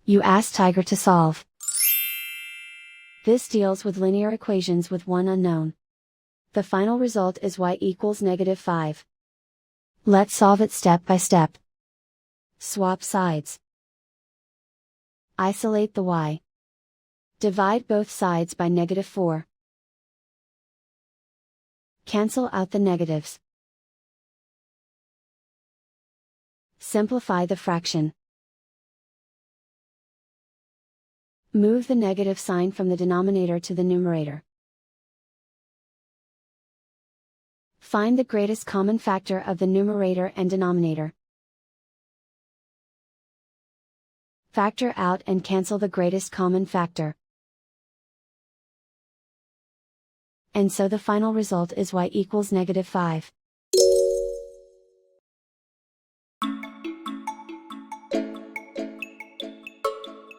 You ask Tiger to solve. This deals with linear equations with one unknown. The final result is y equals -5. Let's solve it step by step. Swap sides. Isolate the y. Divide both sides by -4. Cancel out the negatives. Simplify the fraction. Move the negative sign from the denominator to the numerator. Find the greatest common factor of the numerator and denominator. Factor out and cancel the greatest common factor. And so the final result is y equals -5.